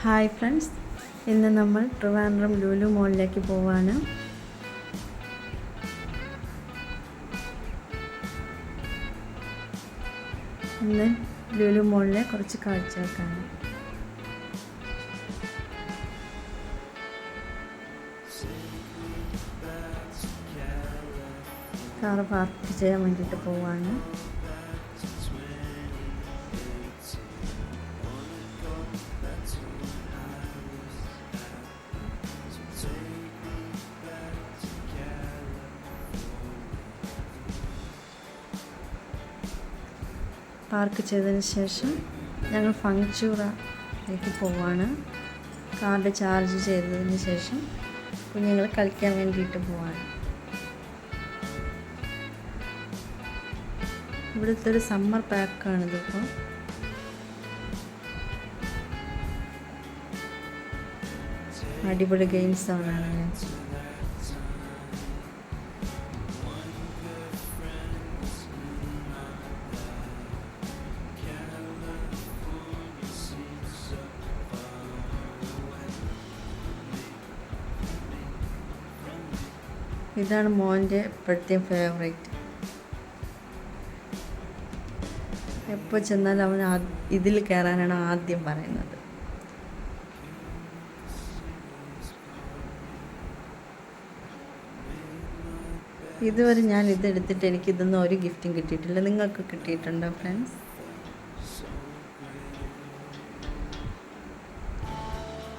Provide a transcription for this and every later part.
Hi friends, ഇന്ന് നമ്മൾ ട്രിവാൻഡ്രം ലുലു മോളിലേക്ക് പോവാണ്. ഇന്ന് ലുലു മോളിലെ കുറച്ച് കാഴ്ചകൾക്കാണ്. കാറ് പാർക്ക് ചെയ്യാൻ വേണ്ടിയിട്ട് പോവാണ്. പാർക്ക് ചെയ്തതിന് ശേഷം ഞങ്ങൾ ഫങ്ചൂറയിലേക്ക് പോവാണ്. കാർഡ് ചാർജ് ചെയ്തതിന് ശേഷം കുഞ്ഞുങ്ങൾ കളിക്കാൻ വേണ്ടിയിട്ട് പോവാണ്. ഇവിടുത്തെ ഒരു സമ്മർ പാക്കാണിതിപ്പോൾ. അടിപൊളി ഗെയിംസാണ്. ഇതാണ് മോൻ്റെ ഇപ്പോഴത്തെ ഫേവറേറ്റ്. എപ്പോൾ ചെന്നാലും അവൻ ഇതിൽ കയറാനാണ് ആദ്യം പറയുന്നത്. ഇതുവരെ ഞാൻ ഇതെടുത്തിട്ട് എനിക്കിതൊന്നും ഒരു ഗിഫ്റ്റും കിട്ടിയിട്ടില്ല. നിങ്ങൾക്ക് കിട്ടിയിട്ടുണ്ടോ ഫ്രണ്ട്സ്?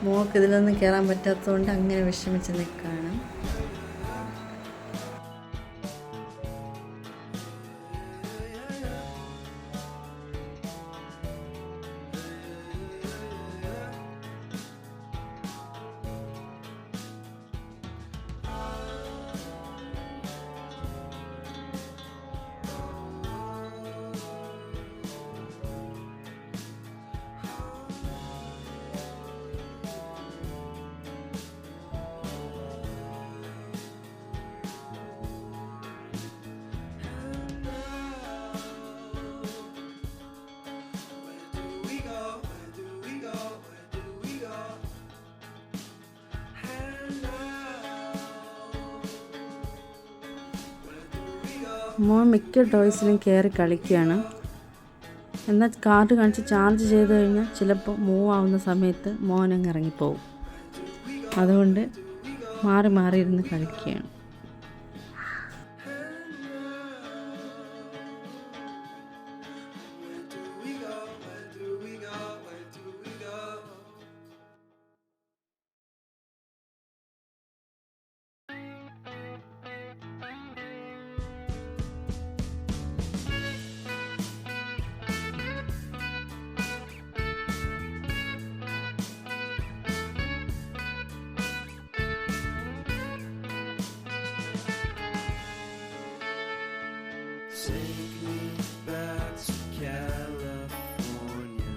മോൾക്ക് ഇതിലൊന്നും കയറാൻ പറ്റാത്തതുകൊണ്ട് അങ്ങനെ വിഷമിച്ച് നിൽക്കുകയാണ്. മോൻ മിക്ക ടോയ്സിലും കയറി കളിക്കുകയാണ്. എന്നാൽ കാർഡ് കാണിച്ച് ചാർജ് ചെയ്ത് കഴിഞ്ഞാൽ ചിലപ്പോൾ മൂവ് ആവുന്ന സമയത്ത് മോനങ്ങ് ഇറങ്ങിപ്പോവും. അതുകൊണ്ട് മാറി മാറി ഇരുന്ന് കളിക്കുകയാണ്. Take me back to California.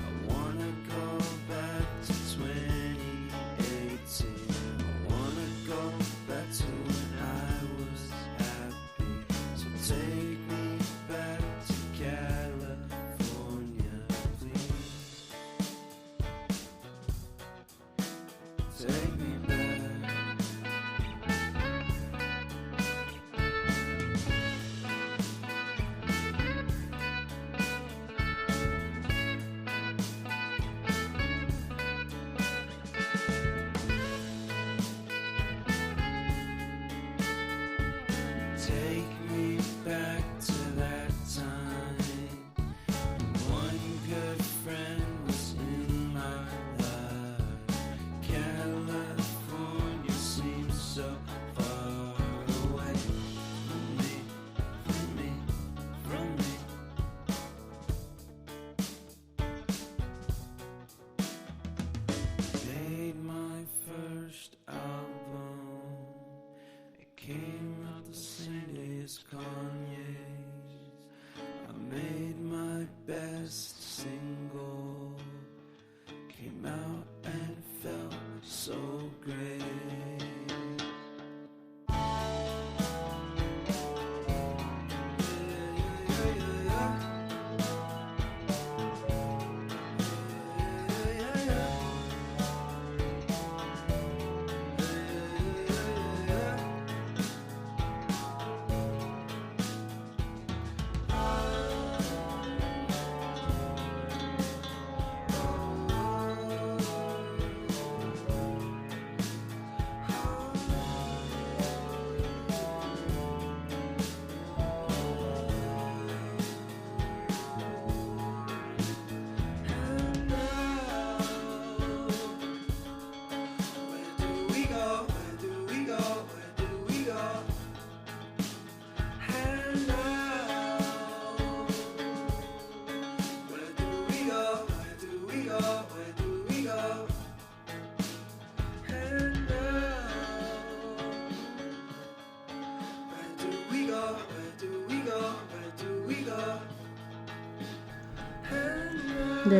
I wanna go back to 2018. I wanna go back to when I was happy. So take me back to California, please. Take me back. Take me back to that time when one good friend was in my life. California seems so far away from me, from me, from me. Made my first album. It came out the same day as Kanye's. I made my best single. Came out and felt so great. Yeah.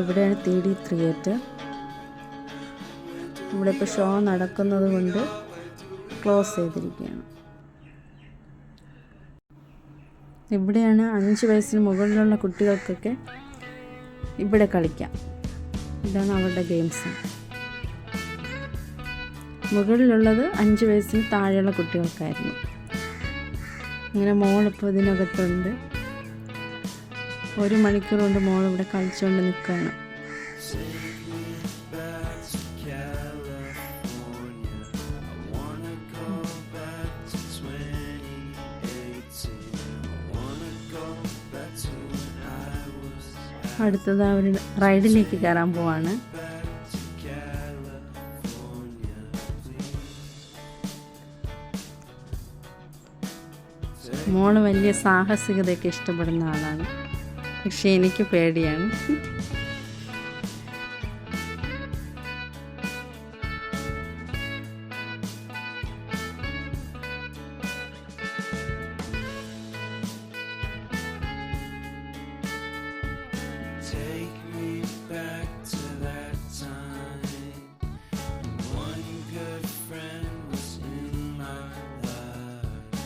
ഇവിടെയാണ് 3D theatre. ഇവിടെ ഇപ്പോൾ show നടക്കുന്നത് കൊണ്ട് close ചെയ്തിരിക്കുകയാണ്. ഇവിടെയാണ് 5 വയസ്സിന് മുകളിലുള്ള കുട്ടികൾക്കൊക്കെ ഇവിടെ കളിക്കാം. ഇതാണ് അവരുടെ ഗെയിംസ്. മുകളിലുള്ളത് 5 വയസ്സിന് താഴെയുള്ള കുട്ടികൾക്കായിരുന്നു. ഇങ്ങനെ മോളിപ്പോൾ ഇതിനകത്തുണ്ട്. 1 മണിക്കൂർ കൊണ്ട് മോളിവിടെ കളിച്ചുകൊണ്ട് നിൽക്കുകയാണ്. അടുത്തത് അവർ റൈഡിലേക്ക് കയറാൻ പോവാണ്. മോള് വലിയ സാഹസികതയൊക്കെ ഇഷ്ടപ്പെടുന്ന ആളാണ്. പക്ഷെ എനിക്ക് പേടിയാണ്. Take me back to that time. One good friend was in my life.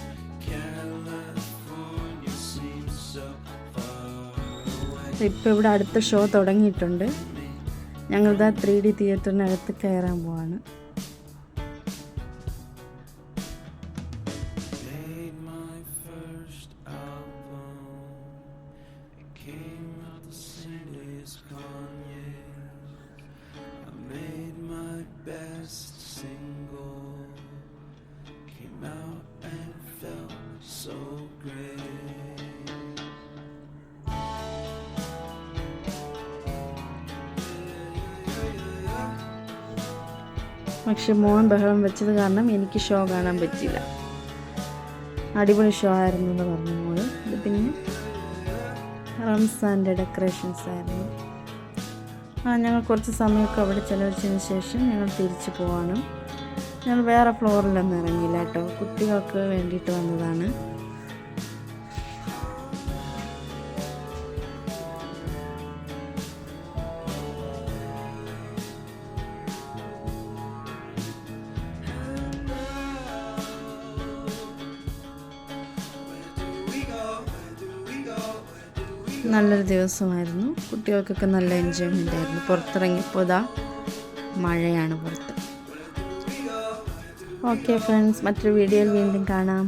California seems so far away. ഇപ്പോൾ ഇവിടെ അടുത്ത ഷോ തുടങ്ങിയിട്ടുണ്ട്. ഞങ്ങളിതാ 3D തിയേറ്ററിനകത്ത് കയറാൻ പോവാണ്. Made my first album. It came out the same day as Kanye. I made my best single. Came out and felt so great. പക്ഷെ മോൻ ബഹളം വെച്ചത് കാരണം എനിക്ക് ഷോ കാണാൻ പറ്റില്ല. അടിപൊളി ഷോ ആയിരുന്നു എന്ന് പറഞ്ഞു മോള്. ഇത് പിന്നെ റംസാൻ്റെ ഡെക്കറേഷൻസ് ആയിരുന്നു. ഞങ്ങൾ കുറച്ച് സമയമൊക്കെ അവിടെ ചിലവഴിച്ചതിന് ശേഷം ഞങ്ങൾ തിരിച്ചു പോവാണ്. ഞങ്ങൾ വേറെ ഫ്ലോറിലൊന്നും ഇറങ്ങിയില്ല കേട്ടോ. കുട്ടികൾക്ക് വേണ്ടിയിട്ട് വന്നതാണ്. നല്ലൊരു ദിവസമായിരുന്നു. കുട്ടികൾക്കൊക്കെ നല്ല എൻജോയ്മെൻ്റ് ആയിരുന്നു. പുറത്തിറങ്ങിയപ്പോൾ ഇതാ മഴയാണ് പുറത്ത്. ഓക്കെ ഫ്രണ്ട്സ്, മറ്റൊരു വീഡിയോയിൽ വീണ്ടും കാണാം.